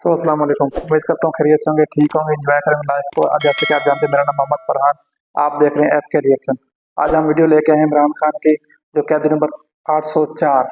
अस्सलाम वालेकुम। उम्मीद करता हूँ खैरियत से होंगे, ठीक होंगे, एंजॉय करेंगे लाइफ को। आज जैसे कि आप जानते हैं, मेरा नाम मोहम्मद फरहान, आप देख रहे हैं एफ के रिएक्शन। आज हम वीडियो लेके आए हैं इमरान खान की, जो कैदी नंबर 804,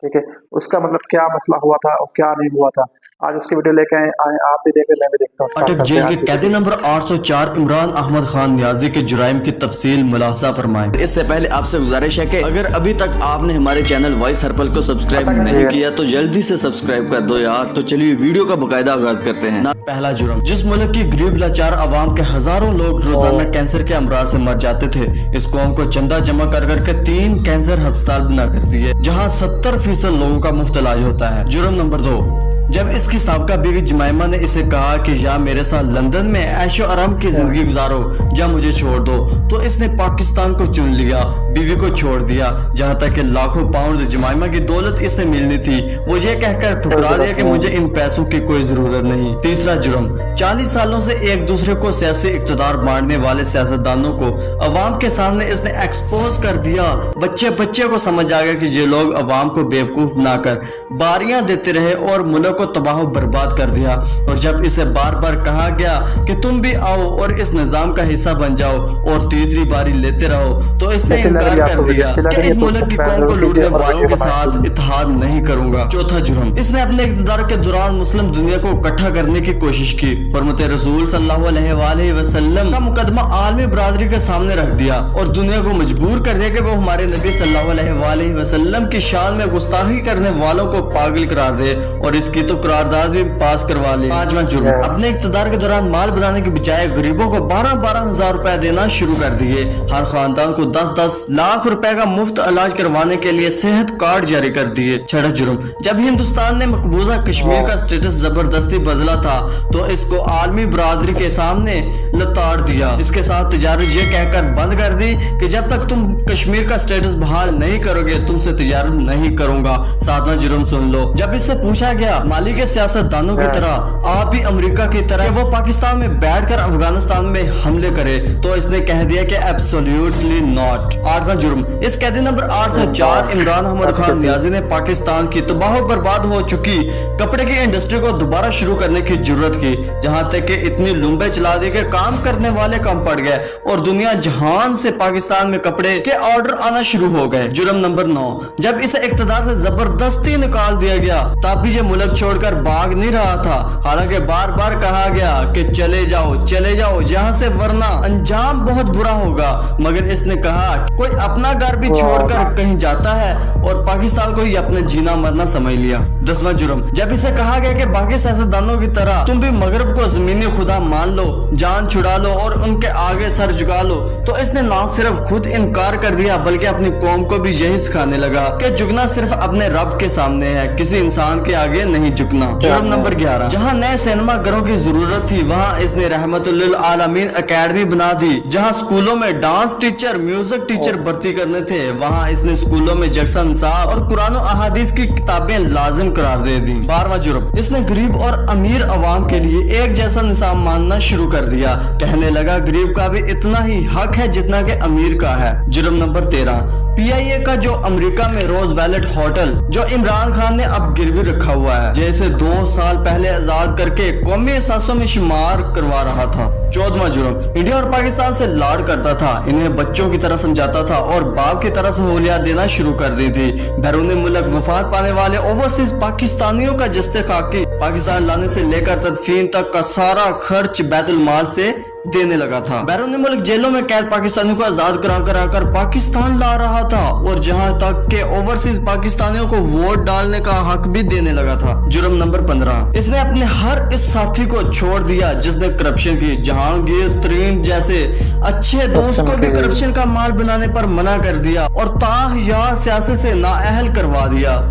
ठीक है, उसका मतलब क्या मसला हुआ था और क्या नहीं हुआ था। आज उसकी वीडियो लेके आए, आप भी देखें, मैं भी देखता हूँ। अटक जेल के कैदी नंबर 804 इमरान अहमद खान नियाजी के जुराइम की तफसील मुलाहजा फरमाएं। इससे पहले आपसे गुजारिश है कि अगर अभी तक आपने हमारे चैनल वॉइस हर्पल को सब्सक्राइब नहीं किया तो जल्दी से सब्सक्राइब कर दो यार। तो चलिए वीडियो का बकायदा आगाज करते हैं। पहला जुर्म, जिस मुल्क की गरीब लाचार आवाम के हजारों लोग रोजाना कैंसर के अमराज से मर जाते थे, इस कौम को चंदा जमा कर करके 3 कैंसर अस्पताल बना कर दिए, जहाँ 70% लोगों का मुफ्त इलाज होता है। जुर्म नंबर 2, जब इसकी साबका बीवी जमाइमा ने इसे कहा कि या मेरे साथ लंदन में ऐशो आराम की जिंदगी गुजारो या मुझे छोड़ दो, तो इसने पाकिस्तान को चुन लिया, बीवी को छोड़ दिया। जहाँ तक कि लाखों पाउंड जमाइमा की दौलत इसे मिलनी थी, वो ये कहकर ठुकरा दिया कि मुझे इन पैसों की कोई जरूरत नहीं। तीसरा जुर्म, 40 सालों से एक दूसरे को सियासी इक़्तिदार बांटने वाले सियासतदानों को अवाम के सामने इसने एक्सपोज कर दिया। बच्चे बच्चे को समझ आ गया कि ये लोग अवाम को बेवकूफ बनाकर बारियां देते रहे और मुल्क को तबाह बर्बाद कर दिया। और जब इसे बार बार कहा गया कि तुम भी आओ और इस निजाम का हिस्सा बन जाओ और तीसरी बारी लेते रहो, तो इसने इनकार कर दिया कि इस मुल्क की कौम को लूटने वालों के साथ इत्तेहाद नहीं करूंगा। चौथा जुर्म, इसने अपने इक़्तिदार के दौरान मुस्लिम दुनिया को इकट्ठा करने की कोशिश की। हुर्मत रसूल सल्लल्लाहु अलैहि वसल्लम का मुकदमा आलमी बरादरी के सामने रख दिया और दुनिया को मजबूर कर दिया कि वो हमारे नबी सल्लल्लाहु अलैहि वसल्लम की शान में गुस्ताखी करने वालों को पागल करार दे और इसकी तो करारदाद भी पास करवा ले। पांचवा जुर्म, अपने इक़्तिदार के दौरान माल बनाने के बजाय गरीबों को 12-12 हजार रुपए देना शुरू कर दिए। हर खानदान को 10-10 लाख रुपए का मुफ्त इलाज करवाने के लिए सेहत कार्ड जारी कर दिए। छठा जुर्म, जब हिंदुस्तान ने मकबूजा कश्मीर का स्टेटस जबरदस्ती बदला था, तो इसको आलमी बरादरी के सामने लताड़ दिया। इसके साथ तिजारत ये कहकर बंद कर दी कि जब तक तुम कश्मीर का स्टेटस बहाल नहीं करोगे, तुमसे तिजारत नहीं करूंगा। सातवां जुर्म सुन लो, जब इससे पूछा गया माली के सियासतदानों की तरह आप भी अमेरिका की तरह वो पाकिस्तान में बैठकर अफगानिस्तान में हमले करे, तो इसने कह दिया कि एब्सोल्युटली नॉट। आठवां जुर्म, इस कैदी नंबर 804 इमरान अहमद खान नियाजी ने पाकिस्तान की तबाह बर्बाद हो चुकी कपड़े की इंडस्ट्री को दोबारा शुरू करने की जरूरत की, जहां तक कि इतनी लुम्बे चला दी कि काम करने वाले कम पड़ गए और दुनिया जहान से पाकिस्तान में कपड़े के ऑर्डर आना शुरू हो गए। जुर्म नंबर 9, जब इसे इक़्तिदार से जबरदस्ती निकाल दिया गया, तब भी ये मुल्क छोड़कर भाग नहीं रहा था। हालांकि बार बार कहा गया कि चले जाओ यहाँ से, वरना अंजाम बहुत बुरा होगा, मगर इसने कहा कोई अपना घर भी छोड़कर कहीं जाता है और पाकिस्तान को ही अपने जीना मरना समझ लिया। 10वां जुर्म, जब इसे कहा गया कि बाकी सियासतदानों की तरह तुम भी मगरब को जमीनी खुदा मान लो, जान छुड़ा लो और उनके आगे सर झुका लो, तो इसने न सिर्फ खुद इनकार कर दिया बल्कि अपनी कौम को भी यही सिखाने लगा कि झुकना सिर्फ अपने रब के सामने है, किसी इंसान के आगे नहीं झुकना। जुर्म नंबर 11, जहां नए सिनेमा घरों की जरूरत थी, वहां इसने रहमतुल्लिल आलमीन एकेडमी बना दी। जहां स्कूलों में डांस टीचर, म्यूजिक टीचर भर्ती करने थे, वहां इसने स्कूलों में जक्सा निसाब और कुरान और अहादीस की किताबें लाजिम करार दे दी। 12वां जुर्म, इसने गरीब और अमीर अवाम के लिए एक जैसा निसाब मानना शुरू कर दिया। कहने लगा गरीब का भी इतना ही हक है जितना कि अमीर का है। जुर्म नंबर 13, PIA का जो अमेरिका में रोज वैलेट होटल जो इमरान खान ने अब गिरवी रखा हुआ है, जैसे 2 साल पहले आजाद करके कौमी एहसासों में शुमार करवा रहा था। 14वां जुर्म, इंडिया और पाकिस्तान से लाड़ करता था, इन्हें बच्चों की तरह समझाता था और बाप की तरह सहूलियात देना शुरू कर दी थी। बैरून मुल्क वफात पाने वाले ओवरसीज पाकिस्तानियों का जस्ते खाकी पाकिस्तान लाने से लेकर तदफीन तक का सारा खर्च बैतुल माल से देने लगा था। बैरून मुल्क जेलों में कैद पाकिस्तानियों को आजाद करा पाकिस्तान ला रहा था और जहां तक के ओवरसीज पाकिस्तानियों को वोट डालने का हक भी देने लगा था। जुर्म नंबर 15, इसने अपने हर इस साथी को छोड़ दिया जिसने करप्शन की। जहांगीर तरीन जैसे अच्छे दोस्त को भी करप्शन का माल बनाने पर मना कर दिया और ताहया सियासत से नाअहल करवा दिया।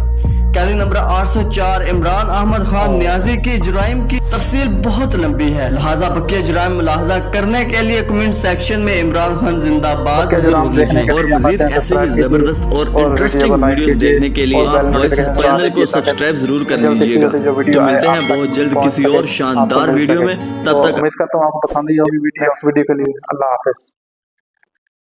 कैदी नंबर 804 इमरान अहमद खान नियाजी की जुराइम की तफसील बहुत लंबी है, लिहाजा बकिया जुराइम मुलाहजा करने के लिए कमेंट सेक्शन में इमरान खान जिंदाबाद जरूर लिखें। और मजीद ऐसे ही जबरदस्त और इंटरेस्टिंग वीडियोस देखने के लिए आप वॉइस चैनल को सब्सक्राइब जरूर कर लीजिएगा। तो मिलते हैं बहुत जल्द किसी और शानदार वीडियो में, तब तक उम्मीद करता हूँ आपको पसंद ही होगी वीडियो। के लिए अल्लाह हाफिज।